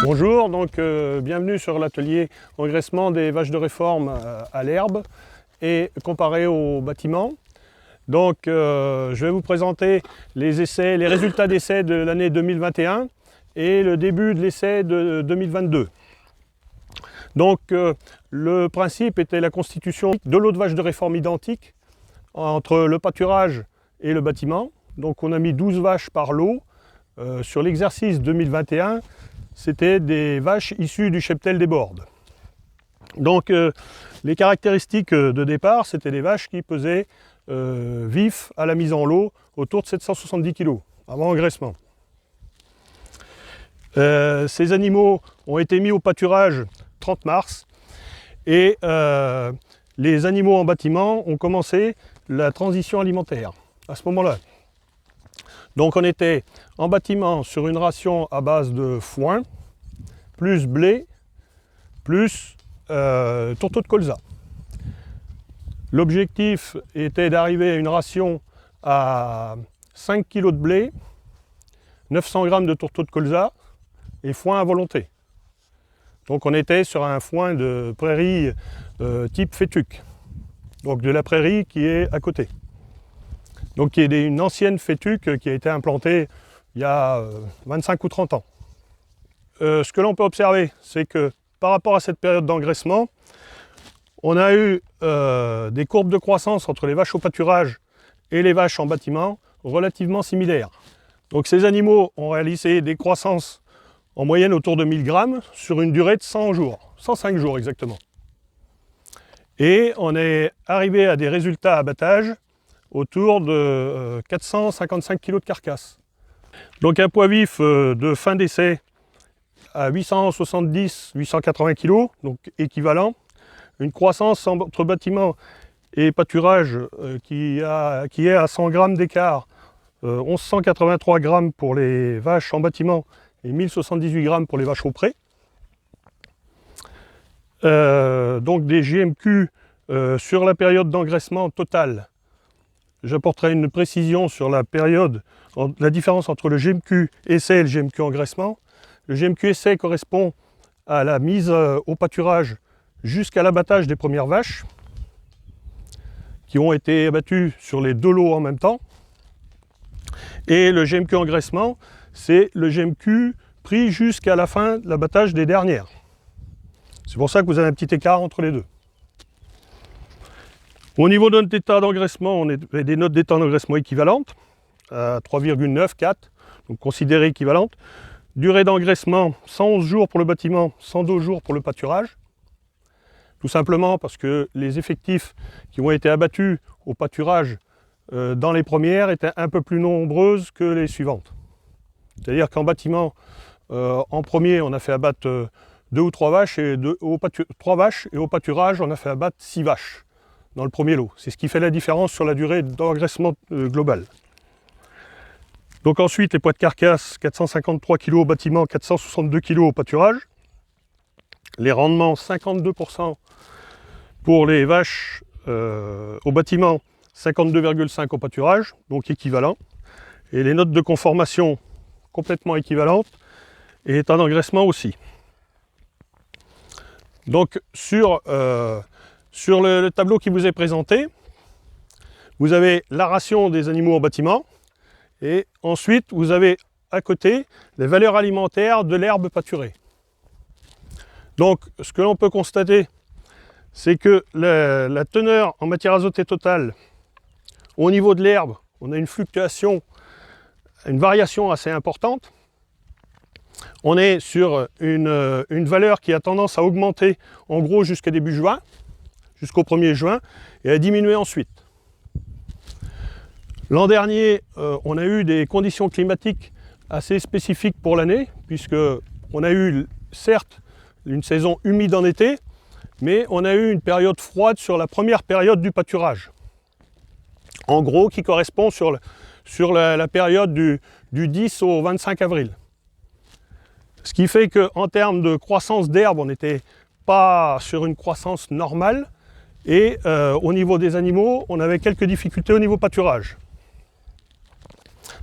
Bonjour, bienvenue sur l'atelier engraissement des vaches de réforme à l'herbe et comparé au bâtiment. Je vais vous présenter les résultats d'essais de l'année 2021 et le début de l'essai de 2022. Le principe était la constitution de lots de vaches de réforme identiques entre le pâturage et le bâtiment. Donc on a mis 12 vaches par lot. Sur l'exercice 2021, c'était des vaches issues du cheptel des Bordes. Les caractéristiques de départ, c'était des vaches qui pesaient vifs à la mise en lot autour de 770 kg avant engraissement. Ces animaux ont été mis au pâturage 30 mars et les animaux en bâtiment ont commencé la transition alimentaire à ce moment-là. Donc on était en bâtiment sur une ration à base de foin, plus blé, plus tourteau de colza. L'objectif était d'arriver à une ration à 5 kg de blé, 900 g de tourteau de colza et foin à volonté. Donc on était sur un foin de prairie type fétuc, donc de la prairie qui est à côté. Donc qui est une ancienne fétuc qui a été implantée il y a 25 ou 30 ans. Ce que l'on peut observer, c'est que par rapport à cette période d'engraissement, on a eu des courbes de croissance entre les vaches au pâturage et les vaches en bâtiment relativement similaires. Donc ces animaux ont réalisé des croissances en moyenne autour de 1000 grammes sur une durée de 100 jours, 105 jours exactement. Et on est arrivé à des résultats à abattage autour de 455 kg de carcasse. Donc un poids vif de fin d'essai à 870-880 kg, donc équivalent. Une croissance entre bâtiment et pâturage qui est à 100 g d'écart, 1183 g pour les vaches en bâtiment et 1078 g pour les vaches au pré. Donc des GMQ sur la période d'engraissement totale. J'apporterai une précision sur la différence entre le GMQ essai et le GMQ engraissement. Le GMQ essai correspond à la mise au pâturage jusqu'à l'abattage des premières vaches qui ont été abattues sur les deux lots en même temps. Et le GMQ engraissement, c'est le GMQ pris jusqu'à la fin de l'abattage des dernières. C'est pour ça que vous avez un petit écart entre les deux. Au niveau de notre état d'engraissement, on avait des notes d'état d'engraissement équivalentes, à 3,9, 4, donc considérées équivalentes. Durée d'engraissement, 111 jours pour le bâtiment, 102 jours pour le pâturage. Tout simplement parce que les effectifs qui ont été abattus au pâturage dans les premières étaient un peu plus nombreuses que les suivantes. C'est-à-dire qu'en bâtiment, en premier, on a fait abattre 2 ou 3 vaches, et 3 vaches, et au pâturage, on a fait abattre 6 vaches dans le premier lot. C'est ce qui fait la différence sur la durée d'engraissement global. Donc ensuite, les poids de carcasse, 453 kg au bâtiment, 462 kg au pâturage. Les rendements, 52% pour les vaches au bâtiment, 52,5 au pâturage, donc équivalent. Et les notes de conformation complètement équivalentes et état d'engraissement aussi. Donc sur le tableau qui vous est présenté, vous avez la ration des animaux en bâtiment et ensuite vous avez à côté les valeurs alimentaires de l'herbe pâturée. Donc ce que l'on peut constater, c'est que la teneur en matière azotée totale au niveau de l'herbe, on a une fluctuation, une variation assez importante. On est sur une valeur qui a tendance à augmenter en gros jusqu'à début juin, jusqu'au 1er juin, et à diminuer ensuite. L'an dernier, on a eu des conditions climatiques assez spécifiques pour l'année, puisqu'on a eu certes une saison humide en été, mais on a eu une période froide sur la première période du pâturage. En gros, qui correspond sur la période du 10 au 25 avril. Ce qui fait qu'en termes de croissance d'herbe, on n'était pas sur une croissance normale. Et au niveau des animaux, on avait quelques difficultés au niveau pâturage.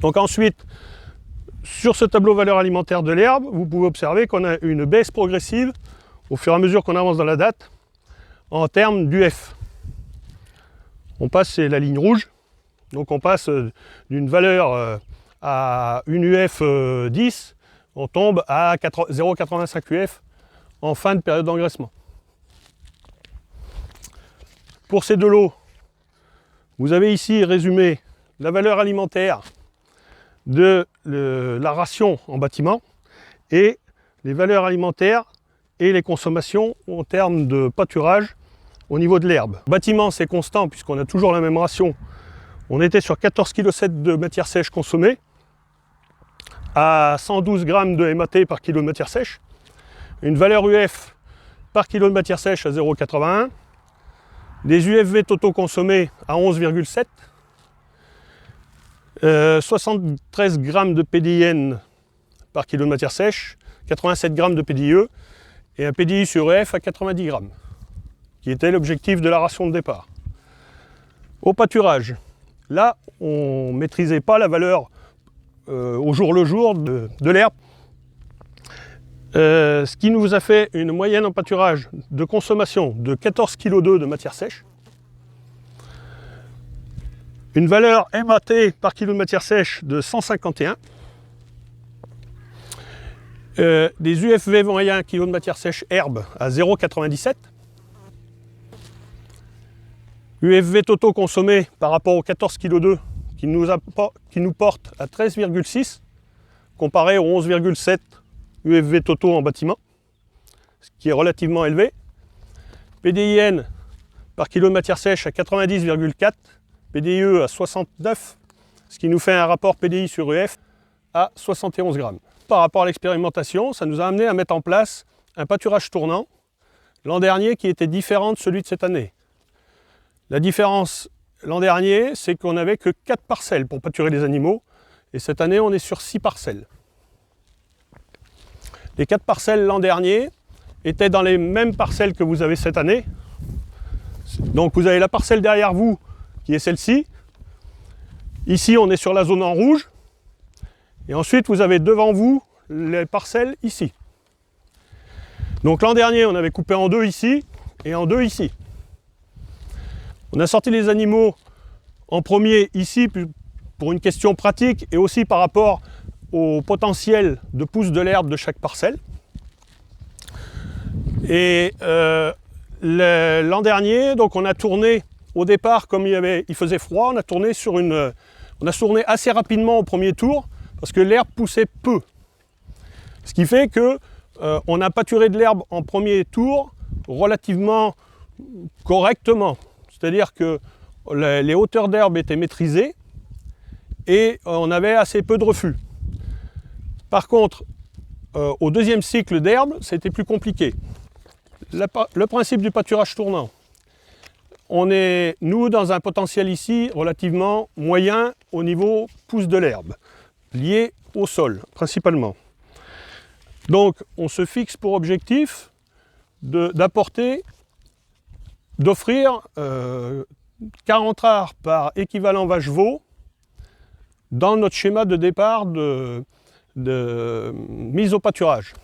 Donc ensuite, Sur ce tableau valeur alimentaire de l'herbe, vous pouvez observer qu'on a une baisse progressive au fur et à mesure qu'on avance dans la date en termes d'UF. On passe, c'est la ligne rouge, donc on passe d'une valeur à une UF 10, on tombe à 0,85 UF en fin de période d'engraissement. Pour ces deux lots, vous avez ici résumé la valeur alimentaire de la ration en bâtiment et les valeurs alimentaires et les consommations en termes de pâturage au niveau de l'herbe. Bâtiment, c'est constant puisqu'on a toujours la même ration. On était sur 14,7 kg de matière sèche consommée à 112 g de MAT par kilo de matière sèche. Une valeur UF par kilo de matière sèche à 0,81. Des UFV totaux consommés à 11,7. 73 g de PDIN par kilo de matière sèche, 87 g de PDIE et un PDI sur EF à 90 g, qui était l'objectif de la ration de départ. Au pâturage, là, on ne maîtrisait pas la valeur au jour le jour de l'herbe, ce qui nous a fait une moyenne en pâturage de consommation de 14,2 kg de matière sèche, une valeur MAT par kilo de matière sèche de 151, des UFV moyens kilo de matière sèche herbe à 0,97, UFV totaux consommés par rapport aux 14,2 kg qui nous porte à 13,6 comparé aux 11,7 UFV totaux en bâtiment, ce qui est relativement élevé. PDIN par kilo de matière sèche à 90,4, PDIE à 69, ce qui nous fait un rapport PDI sur UF à 71 g. Par rapport à l'expérimentation, ça nous a amené à mettre en place un pâturage tournant l'an dernier qui était différent de celui de cette année. La différence l'an dernier, c'est qu'on n'avait que 4 parcelles pour pâturer les animaux, et cette année on est sur 6 parcelles. Les 4 parcelles l'an dernier étaient dans les mêmes parcelles que vous avez cette année. Donc vous avez la parcelle derrière vous qui est celle-ci. Ici on est sur la zone en rouge. Et ensuite vous avez devant vous les parcelles ici. Donc l'an dernier on avait coupé en deux ici et en deux ici. On a sorti les animaux en premier ici pour une question pratique et aussi par rapport au potentiel de pousse de l'herbe de chaque parcelle. Et l'an dernier, donc on a tourné au départ, comme il faisait froid, on a tourné assez rapidement au premier tour parce que l'herbe poussait peu. Ce qui fait que on a pâturé de l'herbe en premier tour relativement correctement. C'est-à-dire que les hauteurs d'herbe étaient maîtrisées et on avait assez peu de refus. Par contre, au deuxième cycle d'herbe, c'était plus compliqué. Le principe du pâturage tournant, on est, nous, dans un potentiel ici relativement moyen au niveau pousse de l'herbe, lié au sol, principalement. Donc, on se fixe pour objectif d'offrir 40 arts par équivalent vache-veau dans notre schéma de départ de mise au pâturage.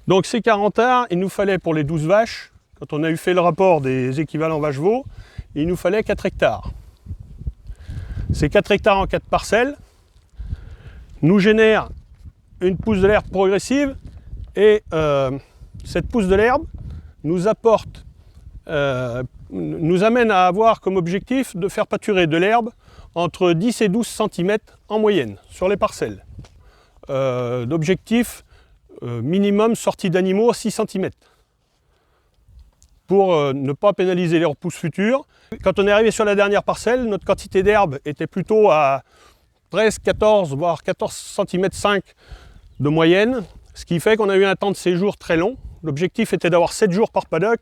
Donc ces 40 arts, il nous fallait pour les 12 vaches, quand on a eu fait le rapport des équivalents vache-veau, il nous fallait 4 hectares. Ces 4 hectares en 4 parcelles nous génèrent une pousse de l'herbe progressive et cette pousse de l'herbe nous amène à avoir comme objectif de faire pâturer de l'herbe entre 10 et 12 cm en moyenne sur les parcelles. D'objectif minimum sortie d'animaux à 6 cm pour ne pas pénaliser les repousses futures. Quand on est arrivé sur la dernière parcelle, notre quantité d'herbe était plutôt à 13, 14, voire 14 cm 5 de moyenne, ce qui fait qu'on a eu un temps de séjour très long. L'objectif était d'avoir 7 jours par paddock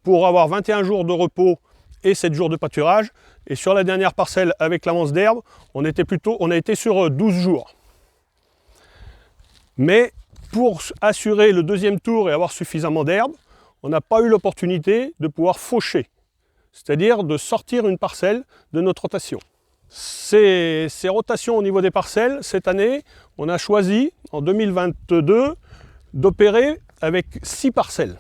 pour avoir 21 jours de repos et 7 jours de pâturage. Et sur la dernière parcelle avec l'avance d'herbe, on a été sur 12 jours. Mais pour assurer le deuxième tour et avoir suffisamment d'herbe, on n'a pas eu l'opportunité de pouvoir faucher, c'est-à-dire de sortir une parcelle de notre rotation. ces rotations au niveau des parcelles, cette année, on a choisi, en 2022, d'opérer avec 6 parcelles.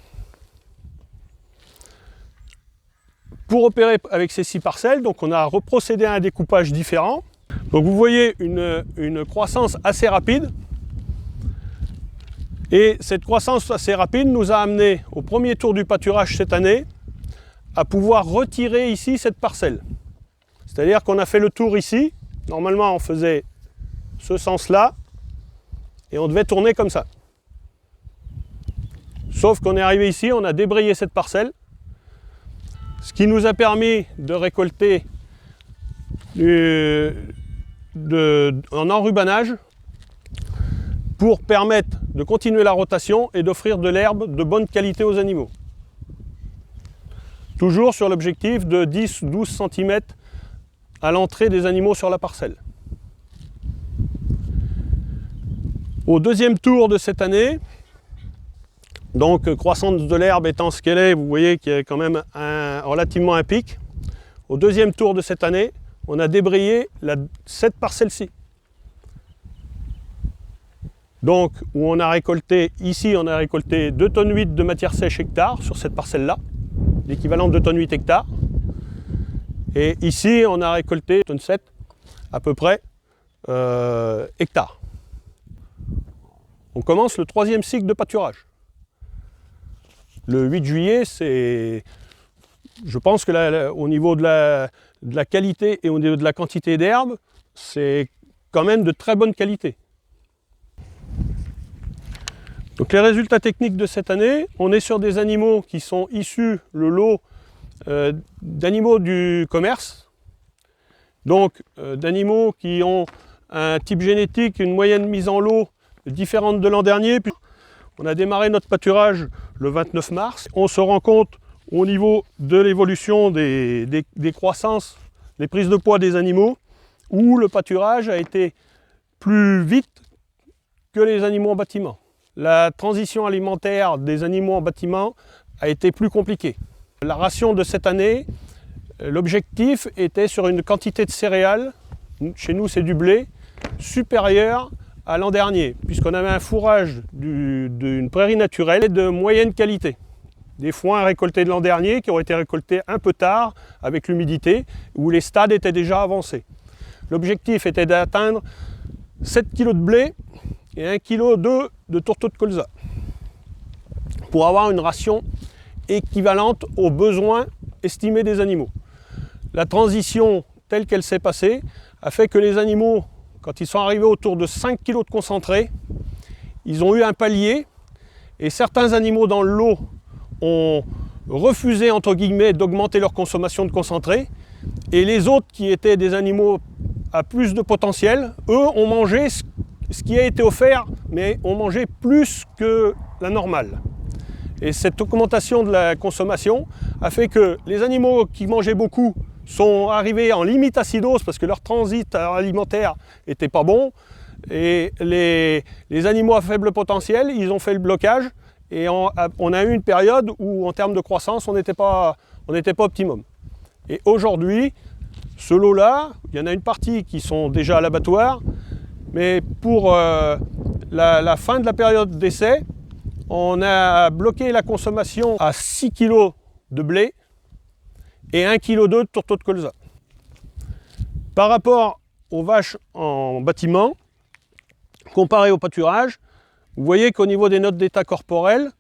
Pour opérer avec ces 6 parcelles, donc on a reprocédé à un découpage différent. Donc vous voyez une croissance assez rapide. Et cette croissance assez rapide nous a amené au premier tour du pâturage cette année à pouvoir retirer ici cette parcelle. C'est-à-dire qu'on a fait le tour ici. Normalement, on faisait ce sens-là et on devait tourner comme ça. Sauf qu'on est arrivé ici, on a débrayé cette parcelle, ce qui nous a permis de récolter en enrubanage pour permettre de continuer la rotation et d'offrir de l'herbe de bonne qualité aux animaux. Toujours sur l'objectif de 10-12 cm à l'entrée des animaux sur la parcelle. Au deuxième tour de cette année, donc croissance de l'herbe étant ce qu'elle est, vous voyez qu'il y a quand même relativement un pic. Au deuxième tour de cette année, on a débrayé cette parcelle-ci. Donc, où on a récolté, ici on a récolté 2,8 tonnes de matière sèche hectare sur cette parcelle-là, l'équivalent de 2,8 tonnes hectares. Et ici on a récolté 1,7 tonnes à peu près hectares. On commence le 3e cycle de pâturage. Le 8 juillet, je pense que au niveau de la qualité et au niveau de la quantité d'herbe, c'est quand même de très bonne qualité. Donc les résultats techniques de cette année, on est sur des animaux qui sont issus, le lot d'animaux du commerce, donc d'animaux qui ont un type génétique, une moyenne mise en lot différente de l'an dernier. On a démarré notre pâturage le 29 mars. On se rend compte au niveau de l'évolution des croissances, des prises de poids des animaux, où le pâturage a été plus vite que les animaux en bâtiment. La transition alimentaire des animaux en bâtiment a été plus compliquée. La ration de cette année, l'objectif était sur une quantité de céréales, chez nous c'est du blé, supérieure à l'an dernier, puisqu'on avait un fourrage d'une prairie naturelle de moyenne qualité. Des foins récoltés de l'an dernier qui ont été récoltés un peu tard avec l'humidité, où les stades étaient déjà avancés. L'objectif était d'atteindre 7 kg de blé et 1,2 kg de tourteaux de colza pour avoir une ration équivalente aux besoins estimés des animaux. La transition telle qu'elle s'est passée a fait que les animaux, quand ils sont arrivés autour de 5 kg de concentré, ils ont eu un palier et certains animaux dans le lot ont refusé entre guillemets d'augmenter leur consommation de concentré et les autres qui étaient des animaux à plus de potentiel, eux ont mangé ce qui a été offert, mais ont mangé plus que la normale. Et cette augmentation de la consommation a fait que les animaux qui mangeaient beaucoup sont arrivés en limite acidose parce que leur transit alimentaire n'était pas bon. Et les animaux à faible potentiel, ils ont fait le blocage. Et on a eu une période où, en termes de croissance, on n'était pas optimum. Et aujourd'hui, ce lot-là, il y en a une partie qui sont déjà à l'abattoir. Mais pour la fin de la période d'essai, on a bloqué la consommation à 6 kg de blé et 1,2 kg de tourteaux de colza. Par rapport aux vaches en bâtiment, comparé au pâturage, vous voyez qu'au niveau des notes d'état corporel,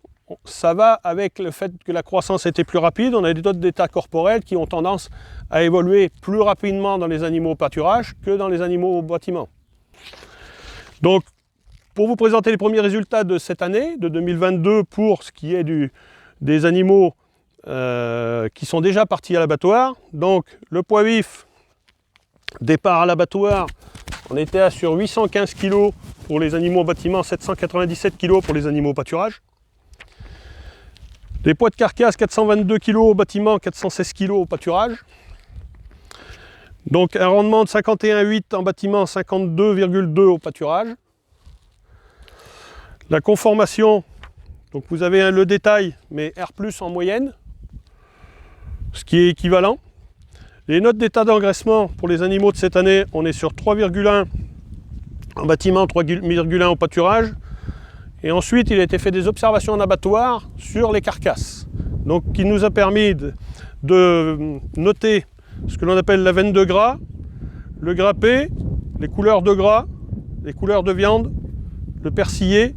ça va avec le fait que la croissance était plus rapide. On a des notes d'état corporel qui ont tendance à évoluer plus rapidement dans les animaux au pâturage que dans les animaux au bâtiment. Donc, pour vous présenter les premiers résultats de cette année, de 2022, pour ce qui est des animaux qui sont déjà partis à l'abattoir. Donc, le poids vif, départ à l'abattoir, on était sur 815 kg pour les animaux au bâtiment, 797 kg pour les animaux au pâturage. Les poids de carcasse, 422 kg au bâtiment, 416 kg au pâturage. Donc un rendement de 51,8 en bâtiment, 52,2 au pâturage. La conformation, donc vous avez le détail, mais R+ en moyenne, ce qui est équivalent. Les notes d'état d'engraissement pour les animaux de cette année, on est sur 3,1 en bâtiment, 3,1 au pâturage. Et ensuite, il a été fait des observations en abattoir sur les carcasses. Donc, qui nous a permis de noter ce que l'on appelle la veine de gras, le grappé, les couleurs de gras, les couleurs de viande, le persillé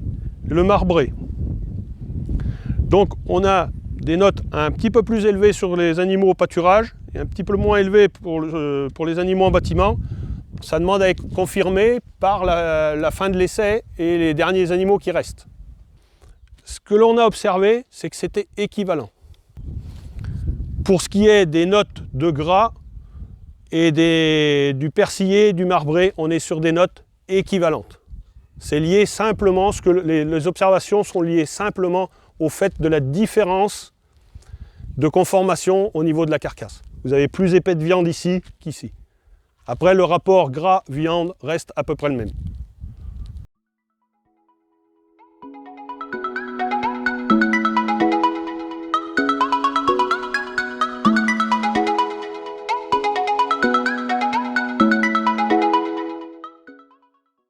et le marbré. Donc, on a des notes un petit peu plus élevées sur les animaux au pâturage et un petit peu moins élevées pour les animaux en bâtiment. Ça demande à être confirmé par la fin de l'essai et les derniers animaux qui restent. Ce que l'on a observé, c'est que c'était équivalent. Pour ce qui est des notes de gras et du persillé, du marbré, on est sur des notes équivalentes. C'est lié simplement, les observations sont liées simplement au fait de la différence de conformation au niveau de la carcasse. Vous avez plus épais de viande ici qu'ici. Après, le rapport gras-viande reste à peu près le même.